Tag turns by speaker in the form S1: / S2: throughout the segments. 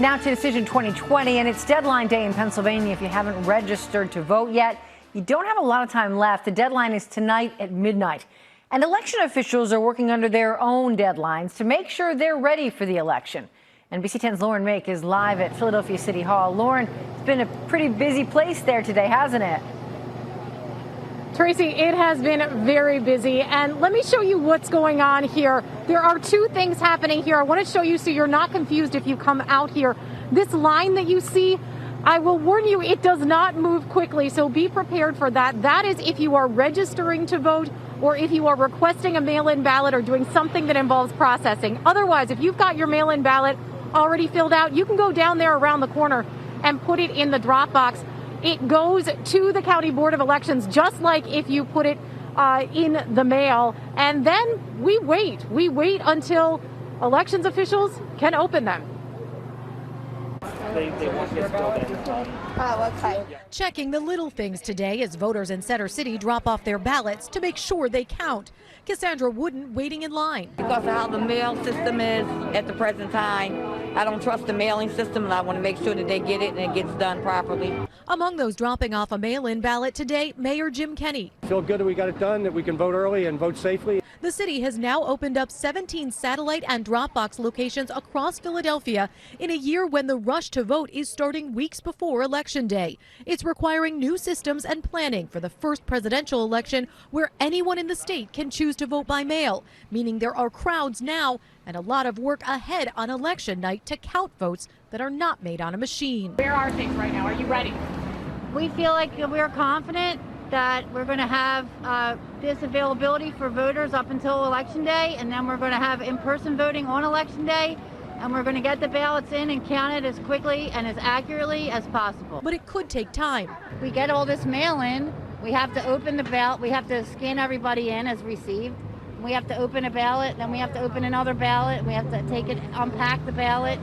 S1: Now to Decision 2020, and it's deadline day in Pennsylvania. If you haven't registered to vote yet, you don't have a lot of time left. The deadline is tonight at midnight. And election officials are working under their own deadlines to make sure they're ready for the election. NBC10's Lauren Mayk is live at Philadelphia City Hall. Lauren, it's been a pretty busy place there today, hasn't it?
S2: Tracy, it has been very busy, and let me show you what's going on here. There are two things happening here. I want to show you so you're not confused if you come out here. This line that you see, I will warn you, it does not move quickly, so be prepared for that. That is if you are registering to vote or if you are requesting a mail-in ballot or doing something that involves processing. Otherwise, if you've got your mail-in ballot already filled out, you can go down there around the corner and put it in the drop box. It goes to the County Board of Elections, just like if you put it in the mail. And then we wait. We wait until elections officials can open them.
S3: They want this building.
S4: Oh, okay.
S5: Checking the little things today as voters in Center City drop off their ballots to make sure they count. Cassandra Wooden waiting in line.
S4: Because of how the mail system is at the present time, I don't trust the mailing system, and I want to make sure that they get it and it gets done properly.
S5: Among those dropping off a mail-in ballot today, Mayor Jim Kenney.
S6: Feel good that we got it done, that we can vote early and vote safely.
S5: The city has now opened up 17 satellite and drop box locations across Philadelphia in a year when the rush to vote is starting weeks before Election Day. It's requiring new systems and planning for the first presidential election where anyone in the state can choose to vote by mail, meaning there are crowds now and a lot of work ahead on election night to count votes that are not made on a machine.
S2: Where are things right now? Are you ready?
S7: We feel like we're confident that we're going to have this availability for voters up until Election Day, and then we're going to have in-person voting on Election Day, and we're going to get the ballots in and counted as quickly and as accurately as possible.
S5: But it could take time.
S7: We get all this mail-in, we have to open the ballot, we have to scan everybody in as received, we have to open a ballot, then we have to open another ballot, we have to take it, unpack the ballot,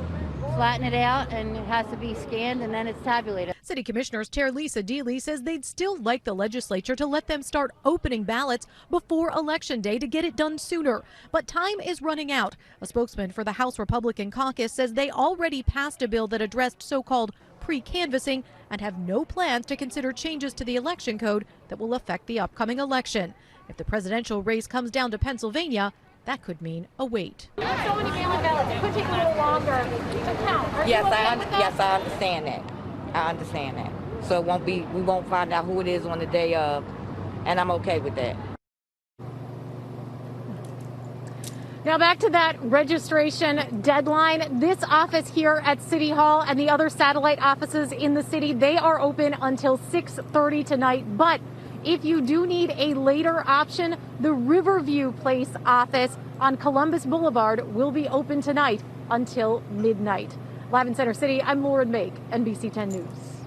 S7: flatten it out, and it has to be scanned, and then it's tabulated.
S5: City Commissioners Chair Lisa Deely says they'd still like the legislature to let them start opening ballots before Election Day to get it done sooner. But time is running out. A spokesman for the House Republican caucus says they already passed a bill that addressed so-called pre-canvassing and have no plans to consider changes to the election code that will affect the upcoming election. If the presidential race comes down to Pennsylvania, that could mean a wait.
S2: So many mail-in ballots, it could take a little longer to count.
S4: Yes, I understand that. I understand that. So we won't find out who it is on the day of, and I'm okay with that.
S2: Now back to that registration deadline. This office here at City Hall and the other satellite offices in the city, they are open until 6:30 tonight. But if you do need a later option, the Riverview Place office on Columbus Boulevard will be open tonight until midnight. Live in Center City, I'm Lauren Mayk, NBC10 News.